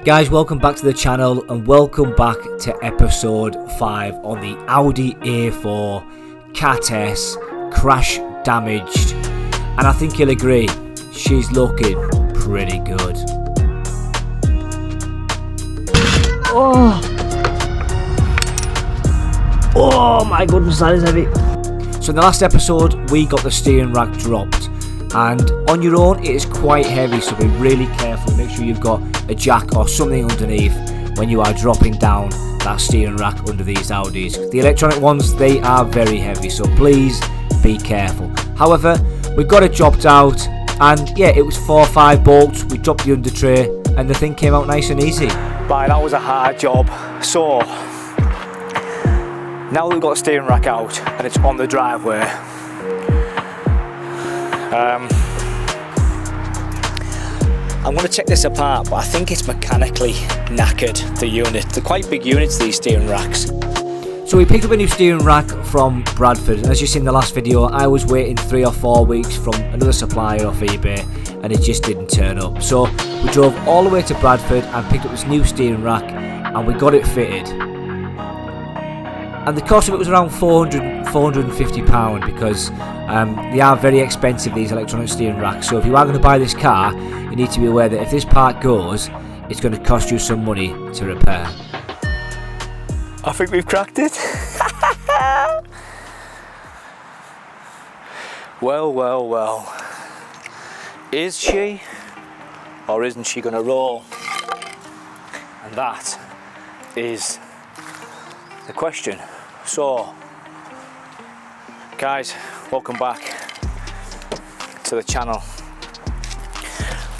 Guys, welcome back to the channel and welcome back to episode 5 on the Audi A4 Cat S crash damaged, and I think you'll agree she's looking pretty good. Oh my goodness, that is heavy. So in the last episode we got the steering rack dropped, and on your own it is quite heavy, so be really careful. Make sure you've got a jack or something underneath when you are dropping down that steering rack under these Audis. The electronic ones, they are very heavy, so please be careful. However, we got it dropped out, and yeah, it was 4 or 5 bolts. We dropped the under tray and the thing came out nice and easy. Right, that was a hard job. So now that we've got the steering rack out and it's on the driveway, I'm going to check this apart, but I think it's mechanically knackered, the unit. They're quite big units, these steering racks. So we picked up a new steering rack from Bradford, and as you see in the last video, I was waiting 3 or 4 weeks from another supplier off eBay and it just didn't turn up. So we drove all the way to Bradford and picked up this new steering rack and we got it fitted. And the cost of it was around £450 because they are very expensive, these electronic steering racks. So if you are going to buy this car, you need to be aware that if this part goes, it's going to cost you some money to repair. I think we've cracked it. Well. Is she or isn't she going to roll? And that is the question. So, guys, welcome back to the channel.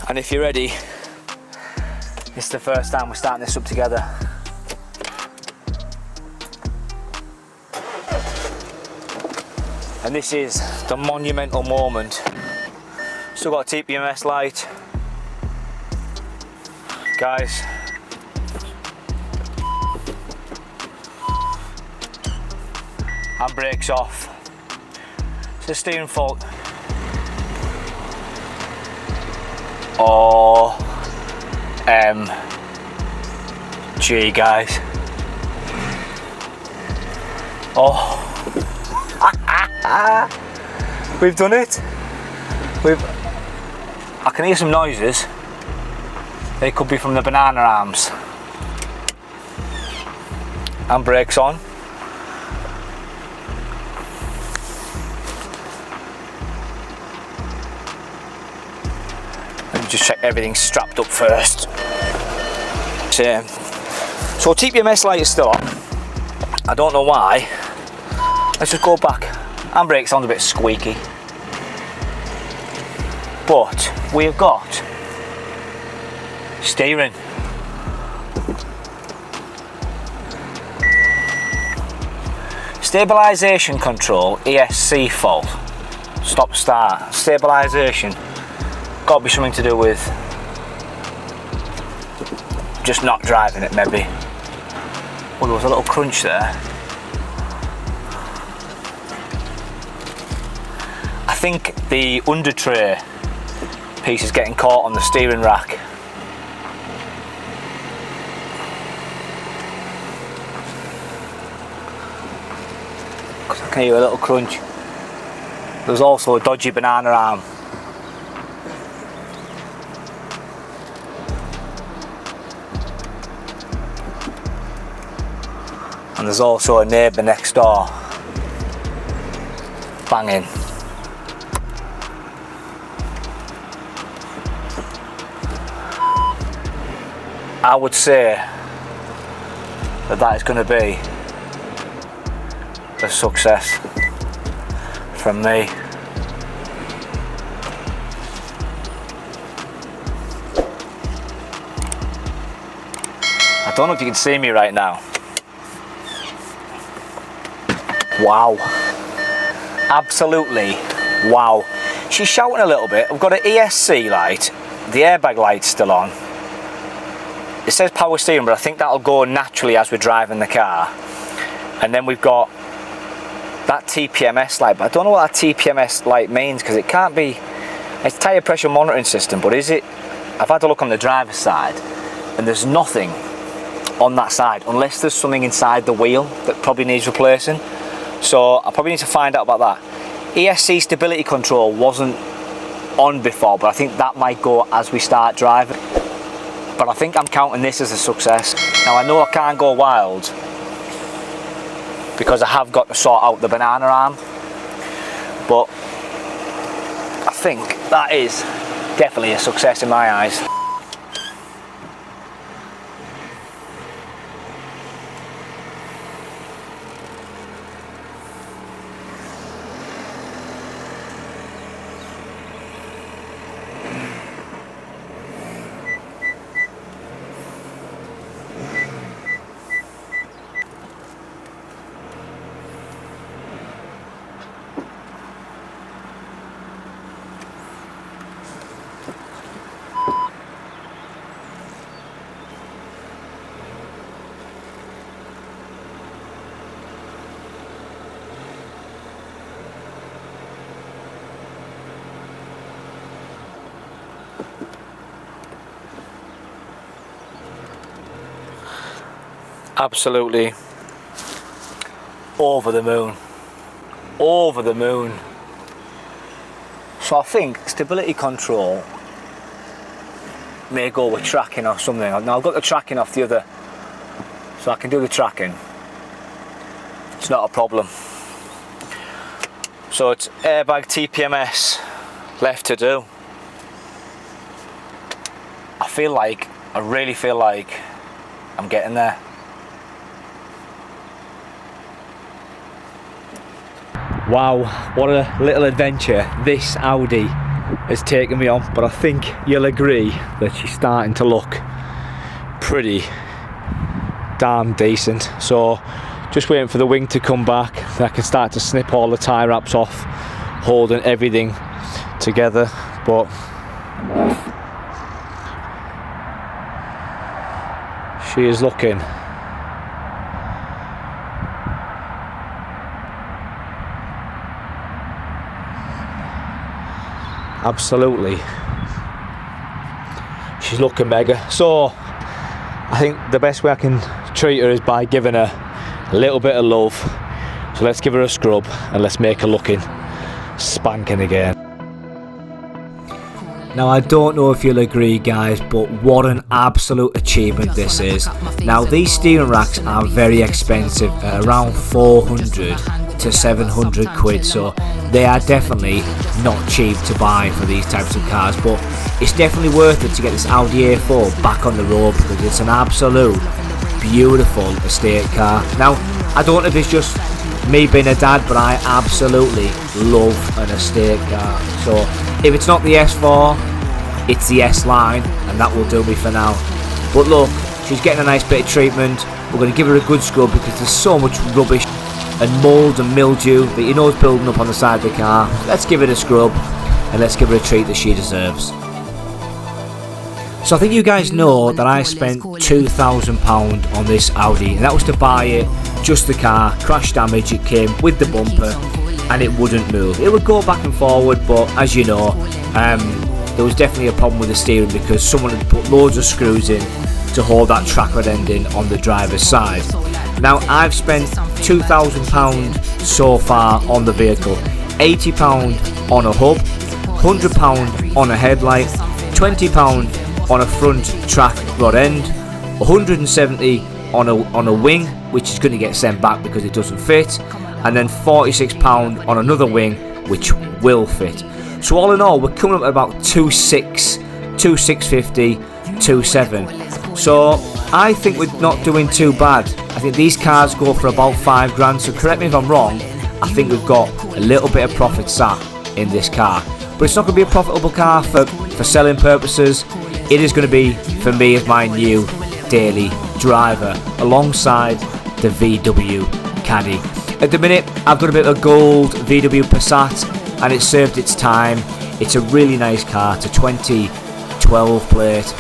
And if you're ready, it's the first time we're starting this up together. And this is the monumental moment. Still got a TPMS light. Guys, and brakes off. It's a steering fault. OMG, guys. Oh. We've done it. I can hear some noises. They could be from the banana arms. And brakes on. Let me just check everything's strapped up first. So TPMS light is still on. I don't know why. Let's just go back. Handbrake sounds a bit squeaky. But we've got steering. Stabilisation control, ESC fault. Stop start. Stabilisation. Got to be something to do with just not driving it, maybe. Oh, there was a little crunch there. I think the under tray piece is getting caught on the steering rack. Because I can hear a little crunch. There's also a dodgy banana arm. And there's also a neighbour next door banging. I would say that is going to be a success from me. I don't know if you can see me right now. Wow. Absolutely wow. She's shouting a little bit. I've got an ESC light. The airbag light's still on. It says power steering, but I think that'll go naturally as we're driving the car. And then we've got that TPMS light, but I don't know what that TPMS light means, because it can't be, it's tyre pressure monitoring system, but is it, I've had a look on the driver's side, and there's nothing on that side unless there's something inside the wheel that probably needs replacing. So I probably need to find out about that. ESC stability control wasn't on before, but I think that might go as we start driving. But I think I'm counting this as a success. Now I know I can't go wild because I have got to sort out the banana arm, but I think that is definitely a success in my eyes. Absolutely over the moon. Over the moon. So I think stability control may go with tracking or something. Now I've got the tracking off the other, so I can do the tracking. It's not a problem. So it's airbag TPMS left to do. I really feel like I'm getting there. Wow, what a little adventure this Audi has taken me on, but I think you'll agree that she's starting to look pretty damn decent. So just waiting for the wing to come back, I can start to snip all the tie wraps off, holding everything together. But she is looking absolutely, she's looking mega. So I think the best way I can treat her is by giving her a little bit of love. So let's give her a scrub and let's make her looking spanking again. Now I don't know if you'll agree guys, but what an absolute achievement this is. Now these steering racks are very expensive, around 400 to 700 quid, so they are definitely not cheap to buy for these types of cars, but it's definitely worth it to get this Audi A4 back on the road because it's an absolute beautiful estate car. Now I don't know if it's just me being a dad, but I absolutely love an estate car. So if it's not the S4, it's the S-Line, and that will do me for now. But look, she's getting a nice bit of treatment. We're going to give her a good scrub because there's so much rubbish and mould and mildew that you know is building up on the side of the car. Let's give it a scrub and let's give her a treat that she deserves. So I think you guys know that I spent £2,000 on this Audi, and that was to buy it, just the car, crash damage. It came with the bumper and it wouldn't move. It would go back and forward, but as you know, there was definitely a problem with the steering because someone had put loads of screws in to hold that track rod ending on the driver's side. Now I've spent £2,000 so far on the vehicle. £80 on a hub, £100 on a headlight, £20 on a front track rod end, £170 on a wing, which is going to get sent back because it doesn't fit, and then £46 on another wing which will fit. So all in all, we're coming up at about 2,650, 2,700. So I think we're not doing too bad. I think these cars go for about £5,000. So correct me if I'm wrong. I think we've got a little bit of profit sat in this car, but it's not going to be a profitable car for selling purposes. It is going to be for me as my new daily driver, alongside the VW Caddy. At the minute, I've got a bit of a gold VW Passat, and it served its time. It's a really nice car. It's a 2012 plate,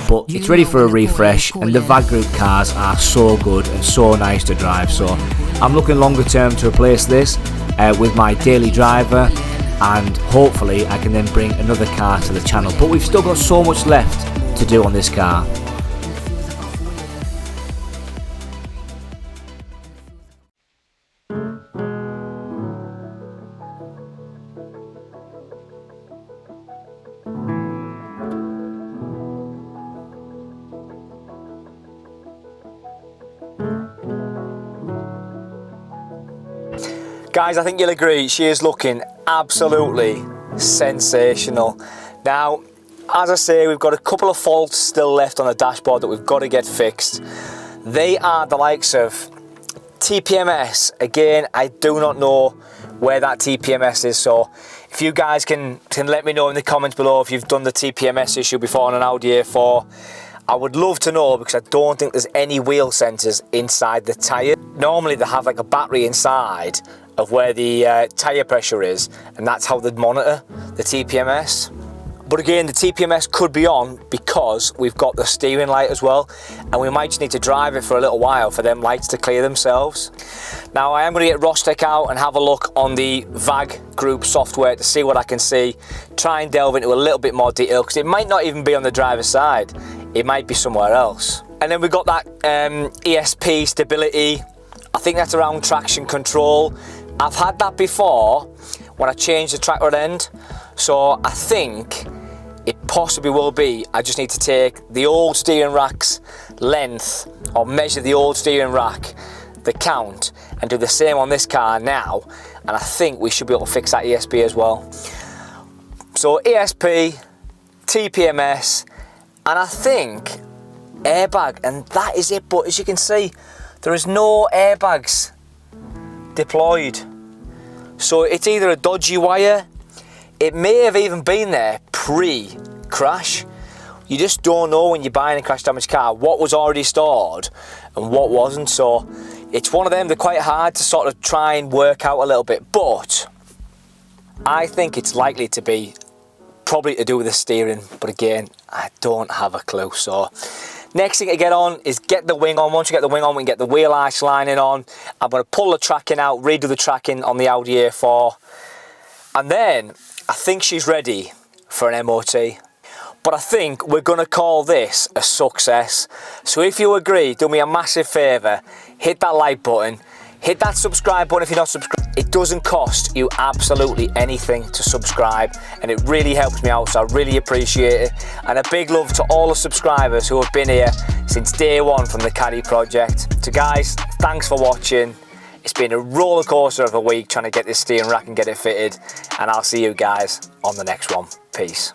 but it's ready for a refresh, and the VAG Group cars are so good and so nice to drive. So I'm looking longer term to replace this with my daily driver, and hopefully I can then bring another car to the channel. But we've still got so much left to do on this car. Guys, I think you'll agree, she is looking absolutely sensational. Now, as I say, we've got a couple of faults still left on the dashboard that we've got to get fixed. They are the likes of TPMS. Again, I do not know where that TPMS is, so if you guys can let me know in the comments below if you've done the TPMS issue before on an Audi A4. I would love to know, because I don't think there's any wheel sensors inside the tyre. Normally they have like a battery inside of where the tyre pressure is, and that's how they monitor the TPMS. But again, the TPMS could be on because we've got the steering light as well, and we might just need to drive it for a little while for them lights to clear themselves. Now I am going to get Rostec out and have a look on the VAG group software to see what I can see, try and delve into a little bit more detail, because it might not even be on the driver's side, it might be somewhere else. And then we've got that ESP stability, I think that's around traction control. I've had that before when I changed the track rod end, so I think it possibly will be, I just need to take the old steering rack's length, or measure the old steering rack, the count, and do the same on this car now, and I think we should be able to fix that ESP as well. So ESP, TPMS, and I think airbag, and that is it. But as you can see, there is no airbags deployed, so it's either a dodgy wire, it may have even been there pre-crash. You just don't know when you're buying a crash damaged car what was already stored and what wasn't, so it's one of them, they're quite hard to sort of try and work out a little bit, but I think it's likely to be probably to do with the steering, but again, I don't have a clue. So next thing to get on is get the wing on. Once you get the wing on, we can get the wheel arch lining on. I'm going to pull the tracking out, redo the tracking on the Audi A4, and then I think she's ready for an MOT. But I think we're going to call this a success. So if you agree, do me a massive favour, hit that like button, hit that subscribe button if you're not subscribed. It doesn't cost you absolutely anything to subscribe, and it really helps me out, so I really appreciate it. And a big love to all the subscribers who have been here since day one from the Caddy project. So guys, thanks for watching. It's been a roller coaster of a week trying to get this steering rack and get it fitted, and I'll see you guys on the next one. Peace.